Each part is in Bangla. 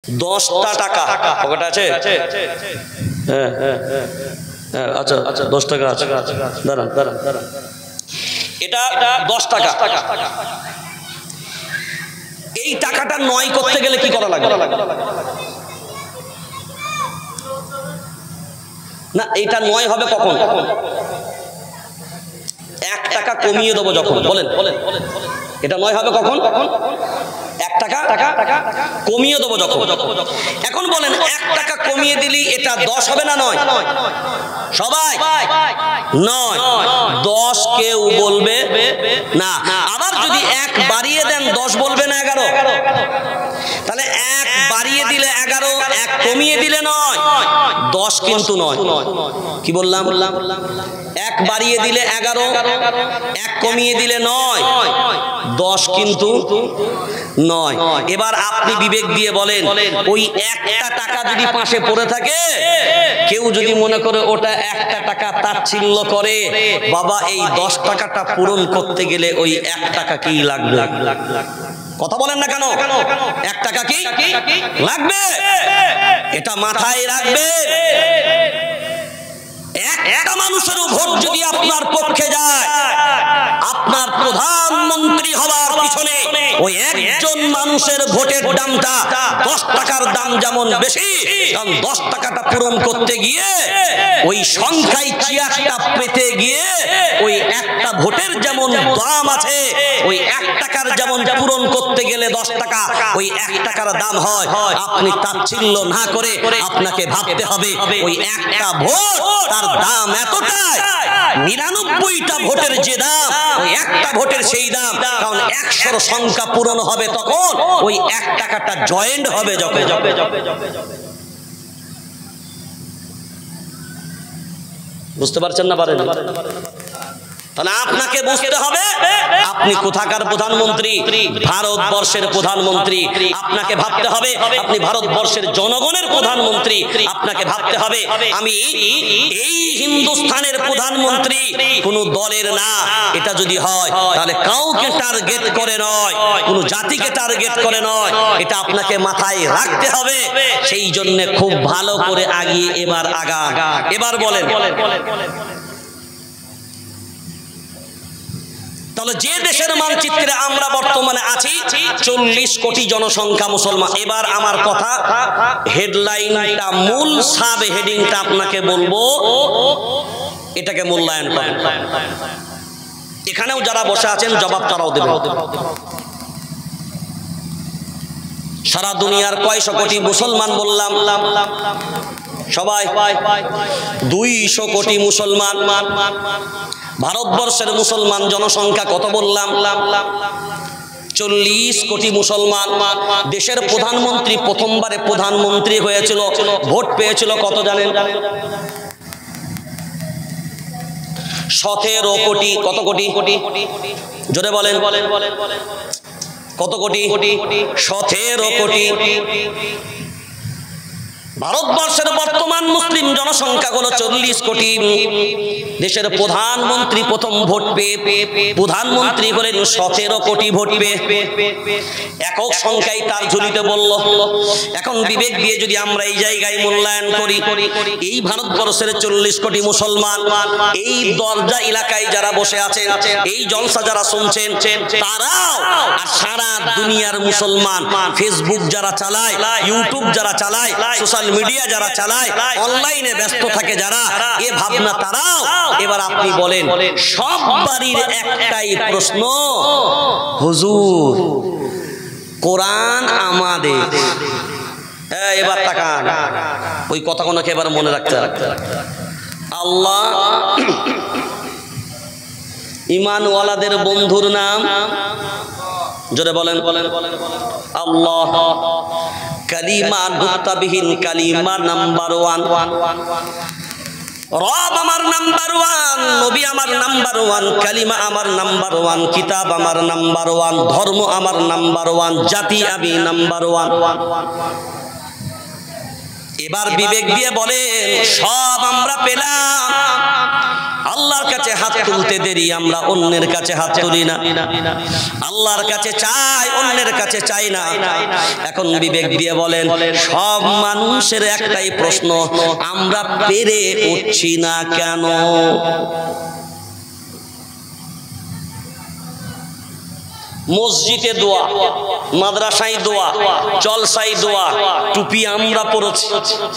10টা টাকা পকেটে আছে? হ্যাঁ হ্যাঁ হ্যাঁ, আচ্ছা আচ্ছা 10 টাকা আছে, দাঁড়ান দাঁড়ান দাঁড়ান, এটা 10 টাকা। এই টাকাটা নয় করতে গেলে কি করা লাগে? না, এটা নয় হবে কখন? 1 টাকা কমিয়ে দেবো যখন। বলেন বলেন, এটা নয় হবে কখন? 1 টাকা কমিয়ে দেবো যখন। এখন বলেন 1 টাকা কমিয়ে দিলি এটা 10 হবে না নয়? সবাই 9, 10 কেউ বলবে না। আবার যদি 1 বাড়িয়ে দেন 10 বলবে না 11? তাহলে 1 বাড়িয়ে দিলে 11, 1 কমিয়ে দিলে 9, 10 কিন্তু নয়। কি বললাম? 1 বাড়িয়ে দিলে 11, 1 কমিয়ে দিলে 9, 10 কিন্তু নয়। এবার আপনি বিবেক দিয়ে বলেন, ওই 1টা টাকা যদি পাশে পড়ে থাকে, কেউ যদি মনে করে ওটা 1টা টাকা তাচ্ছিল্য করে, বাবা এই 10 টাকাটা পূরণ করতে গেলে ওই 1 টাকা কি লাগবে? কথা বলেন না কেন? 1 টাকা কি লাগবে? এটা মাথায় রাখবে। একটা মানুষেরও ভোট যদি আপনার পক্ষে যায়, আপনার প্রধানমন্ত্রী হওয়ার পিছনে ওই একজন মানুষের ভোটের দামটা 10 টাকার দাম যেমন বেশি, কারণ 10 টাকাটা পূরণ করতে গিয়ে ওই সংখ্যায় চেয়ারটা পেতে গিয়ে ওই একটা ভোটের যেমন দাম আছে, ওই 1 টাকার যেমন পূরণ করতে গেলে 10 টাকা, ওই 1 টাকার দাম হয়। আপনি তাচ্ছিল্য না করে আপনাকে ভাবতে হবে ওই একটা ভোট তার দাম এতটাই, 99টা ভোটের যে দাম ওই একটা ভোটের সেই দাম। কারণ 100 সংখ্যা পূরণ হবে তখন ওই 1 টাকাটা জয়েন্ট হবে যখন। বুঝতে পারছেন না? পারেন? তাহলে আপনাকে বুঝতে হবে আপনি কোথাকার প্রধানমন্ত্রী? ভারতবর্ষের প্রধানমন্ত্রী। আপনাকে ভাবতে হবে আপনি ভারতবর্ষের জনগণের প্রধানমন্ত্রী। আপনাকে ভাবতে হবে আমি এই হিন্দুস্তানের প্রধানমন্ত্রী, কোন দলের না। এটা যদি হয় তাহলে কাউকে টার্গেট করে নয়, কোন জাতিকে টার্গেট করে নয়, এটা আপনাকে মাথায় রাখতে হবে। সেই জন্য খুব ভালো করে আগিয়ে এবার আগা। এবার বলেন, তাহলে যে দেশের মানচিত্রে আমরা বর্তমানে আছি 40 কোটি জনসংখ্যা মুসলমান। এবার আমার কথা হেডলাইনটা, মূল সাব হেডিংটা আপনাকে বলবো, এটাকে মূল্যায়ন করেন। এখানেও যারা বসে আছেন জবাব তারাও দেবেন। সারা দুনিয়ার কয়শো কোটি মুসলমান বললাম? সবাই 200 কোটি মুসলমান। ভারতবর্ষের মুসলমান জনসংখ্যা কত বললাম? 40 কোটি মুসলমান। দেশের প্রধানমন্ত্রী প্রথমবারে প্রধানমন্ত্রী হয়েছিল, ভোট পেয়েছিল কত জানেন? 17 কোটি। কত কোটি? জোরে বলেন, কত কোটি? 17 কোটি। ভারতবর্ষের বর্তমান মুসলিম জনসংখ্যা হলো 40 কোটি। দেশের প্রধানমন্ত্রী প্রথম ভোট পেয়ে প্রধানমন্ত্রী হলেন 17 কোটি ভোট পেয়ে। একক সংখ্যায় তার ঝুলিতে বলল। এখন বিবেক দিয়ে যদি আমরা এই জায়গায় মূল্যায়ন করি, এই ভারতবর্ষের 40 কোটি মুসলমান, এই দরজা এলাকায় যারা বসে আছেন, এই জলসা যারা শুনছেন, তারাও সারা দুনিয়ার মুসলমান, ফেসবুক যারা চালায়, ইউটিউব যারা চালায়, সোশ্যাল মিডিয়া যারা চালায়, অনলাইনে ব্যস্ত থাকে যারা, এ ভাবনা তারাও। এবার আপনি বলেন, সব বাড়ির একটাই প্রশ্ন, হুজুর কোরআন আমাদের। এবার তাকান, ওই কথাগুলোকে এবার মনে রাখতে রাখতে আল্লাহ ঈমানওয়ালাদের বন্ধুর নাম জোরে বলেন, আল্লাহ। কালিমা নুক্তাবিহীন কালিমা নাম্বার 1। রব আমার নাম্বার 1, নবী আমার নাম্বার 1, কালিমা আমার নাম্বার 1, কিতাব আমার নাম্বার 1, ধর্ম আমার নাম্বার 1, জাতি আমি নাম্বার 1। এবার বিবেক দিয়ে বলেন সব আমরা পেলাম, আল্লাহর কাছে হাত তুলতে দেরি, আমরা অন্যের কাছে হাত তুলি না, আল্লাহর কাছে চাই, অন্যের কাছে চাই না। এখন বিবেক দিয়ে বলেন সব মানুষের একটাই প্রশ্ন, আমরা পেরে উঠছি না কেন? মসজিদে দোয়া, মাদ্রাসায় দোয়া, জলসায় দোয়া, টুপি আমরা পরেছি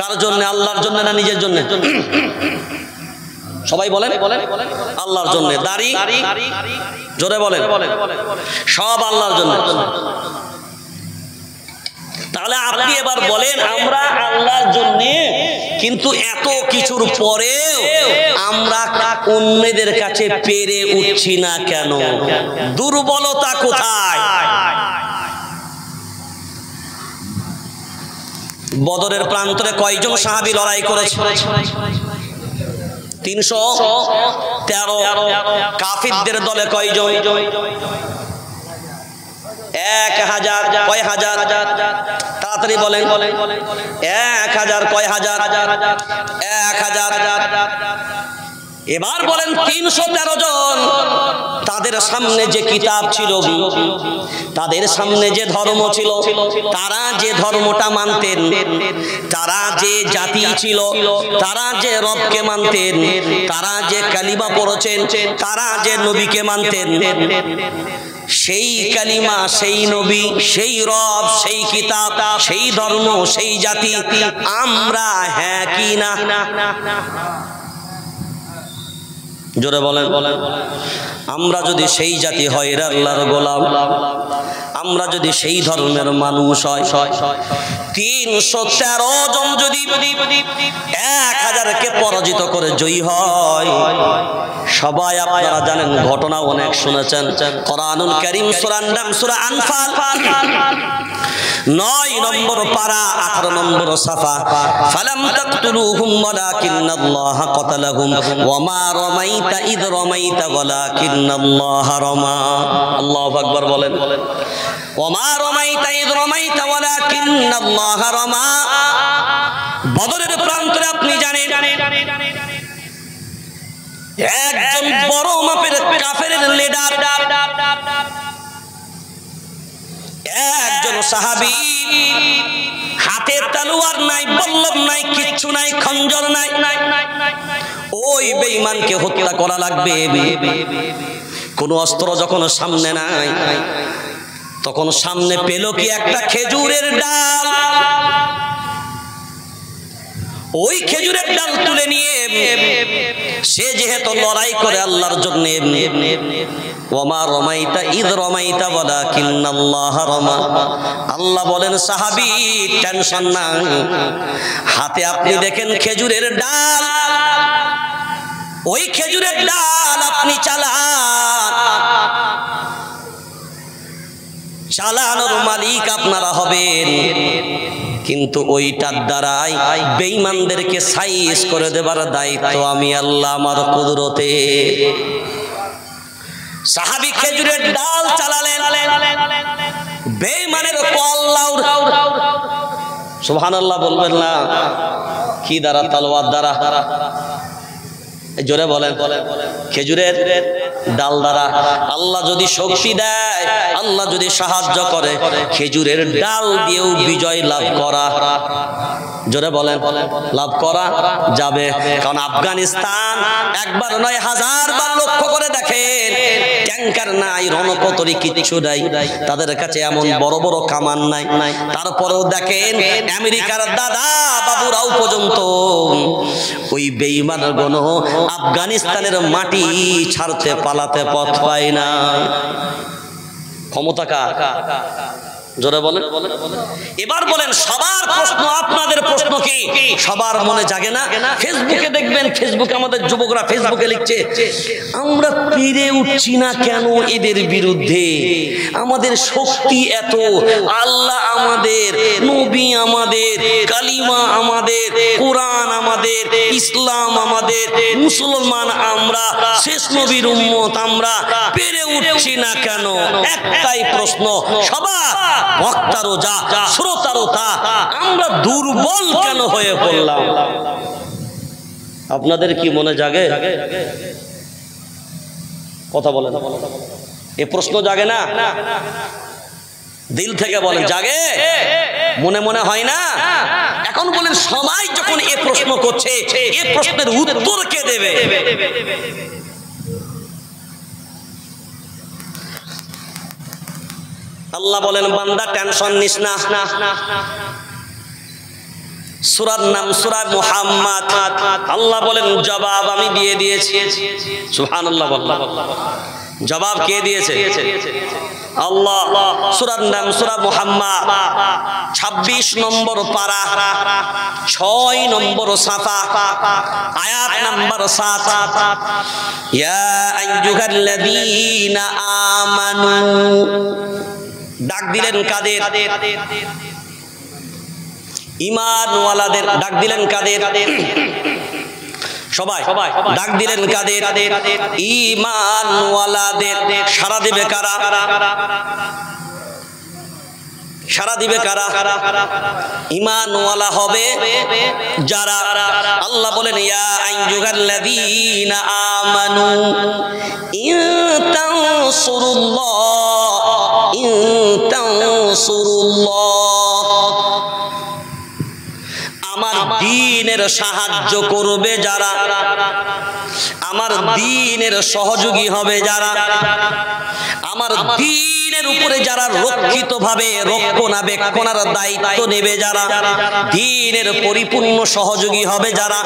কার জন্য? আল্লাহর জন্য না নিজের জন্য? সবাই বলেন আল্লাহর জন্য। দাড়ি জোরে বলেন, সব আল্লাহর জন্য। তাহলে আপনি এবার বলেন আমরা আল্লাহর জন্য, কিন্তু এত কিছুর পরেও আমরা অন্যদের কাছে পেরে উঠছি না কেন? দুর্বলতা কোথায়? বদরের প্রান্তরে কয়জন সাহাবী লড়াই করেছে? 313। কাফিরদের দলে কয়জন? 1000। কয় হাজার? তাড়াতাড়ি বলেন। 1000। কয় হাজার? 1000। এবার বলেন 313 জন। তাদের সামনে যে কিতাব ছিল, তাদের সামনে যে ধর্ম ছিল, তারা যে ধর্মটা মানতেন, তারা যে জাতি ছিল, তারা যে রবকে মানতেন, তারা যে কালিমা পড়েছেন, তারা যে নবীকে মানতেন, সেই কালিমা, সেই নবী, সেই রব, সেই কিতাব, সেই ধর্ম, সেই জাতি আমরা হ্যাঁ কি না? জোরে বলেন। আমরা যদি সেই জাতি হয় আল্লাহর গোলাম, আমরা যদি সেই ধর্মের মানুষ হয়, 313 জন যদি 1000কে পরাজিত করে জয়ী হয়, সবাই আপনারা জানেন, ঘটনা অনেক শুনেছেন। কোরআনুল কারীম সূরার নাম সূরা আনফাল, 9 নম্বর পারা, 18 নম্বর সাফা। ফালাম তাকতুলুহুম ওয়ালাকিন্নাল্লাহা কাতালাহুম ওয়া মা রামাইতা ইয রামাইতা ওয়ালাকিন্নাল্লাহা রামা। আল্লাহু আকবার বলেন। ওয়া মা রামাইতা ইয রামাইতা ওয়ালাকিন্নাল্লাহা রামা। বদরের প্রান্তরে আপনি জানেন একজন বড় মাপের কাফেরের লিডার, একজন সাহাবী, হাতে তলোয়ার নাই, বল্লম নাই, কিচ্ছু নাই, খঞ্জর নাই। ওই বেঈমানকে হত্যা করা লাগবে, কোন অস্ত্র যখন সামনে নাই, তখন সামনে পেল কি? একটা খেজুরের ডাল। ওই খেজুরের ডাল তুলে নিয়ে সে যেহেতু লড়াই করে আল্লাহর জন্য, ওমা রমাইতা ইদ রমাইতা ওয়ালাকিন্নাল্লাহা রামা। আল্লাহ বলেন সাহাবী টেনশন না, হাতে আপনি দেখেন খেজুরের ডাল, ওই খেজুরের ডাল আপনি চালান, চালানোর মালিক আপনারা হবেন, কিন্তু ওইটার দ্বারাই বেঈমানদেরকে সাইজ করে দেবার দায়িত্ব আমি আল্লাহ আমার কুদরতে। সাহাবী খেজুরের ডাল চালালেন, বেঈমানের কল্লাউ। সুবহানাল্লাহ বলবেন না? কি দ্বারা? তলোয়ার দ্বারা। জোরে বলেন। খেজুরের ডাল দ্বারা। আল্লাহ যদি শক্তি দেয়, আল্লাহ যদি সাহায্য করে, খেজুরের ডাল দিয়েও বিজয় লাভ করা, জোরে বলেন, লাভ করা যাবে। কারণ আফগানিস্তান একবার নয়, 1000 বার লক্ষ্য করে দেখেন, ট্যাঙ্কার নাই, রণকতরি কিচ্ছু নাই, তাদের কাছে এমন বড় বড় কামান নাই। তারপরেও দেখেন আমেরিকার দাদা বাবুরাও পর্যন্ত ওই বেঈমানগণ আফগানিস্তানের মাটি ছাড়তে, পালাতে পথ পায় না। ক্ষমতা কার? জোরে বলেন। এবার বলেন সবার প্রশ্ন, আপনাদের প্রশ্ন কি? সবার মনে জাগে না? ফেসবুকে দেখবেন, ফেসবুকে আমাদের যুবকরা ফেসবুকে লিখছে, আমরা পেরে উঠছি না কেন এদের বিরুদ্ধে, আমাদের শক্তি এত, আল্লাহ আমাদের, নবী আমাদের, কালিমা আমাদের, কোরআন আমাদের, আমাদের, ইসলাম আমাদের, মুসলমান আমরা, শেষ নবীর উম্মত আমরা, পেরে উঠছি না কেন? একটাই প্রশ্ন, সবার বক্তারও যা, শ্রোতারও তা, আমরা দুর্বল কেন হয়ে পড়লাম? আপনাদের কি মনে জাগে? কথা বলেন, এ প্রশ্ন জাগে না? দিল থেকে বলেন, জাগে? মনে মনে হয় না? এখন বলেন, সবাই যখন এ প্রশ্ন করছে, এ প্রশ্নের উত্তর কে দেবে? আল্লাহ বলেন, বান্দা টেনশন নিস না। সূরার নাম সূরা মুহাম্মদ। আল্লাহ বলেন, জবাব আমি দিয়ে দিয়েছি। সুবহানাল্লাহ, জবাব কে দিয়েছে? আল্লাহ। সূরার নাম সূরা মুহাম্মদ, 26 নম্বর পারা, 6 নম্বর সাফা, আয়াত নাম্বার 7। ইয়া আইয়ুহাল্লাযীনা আমানু, ডাক দিলেন কাদের? ঈমানওয়ালাদের। ডাক দিলেন কাদের? সবাই ডাক দিলেন কাদের? ঈমানওয়ালাদের। সারা দিবে কারা? সারা দিবে কারা? ঈমানওয়ালা হবে যারা। আল্লাহ বলেন, ইয়া আইয়ুহাল্লাযীনা আমানু ইন তানসুরুল্লাহ, আমার দ্বীনের সাহায্য করবে যারা, আমার দ্বীনের সহযোগী হবে যারা, আমার দ্বীনের উপরে যারা রক্ষিত ভাবে রক্ষণাবেক্ষণের দায়িত্ব নেবে যারা, দ্বীনের পরিপূর্ণ সহযোগী হবে যারা,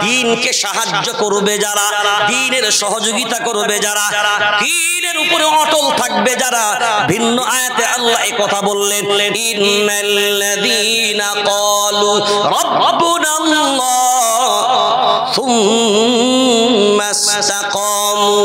দ্বীনকে সাহায্য করবে যারা, দ্বীনের সহযোগিতা করবে যারা, দ্বীনের উপরে অটল থাকবে যারা। ভিন্ন আয়াতে আল্লাহ এই কথা বললেন, ইন্নাল্লাযীনা ক্বালু রাব্বুনাল্লাহ সুম্মা ইসতাকামু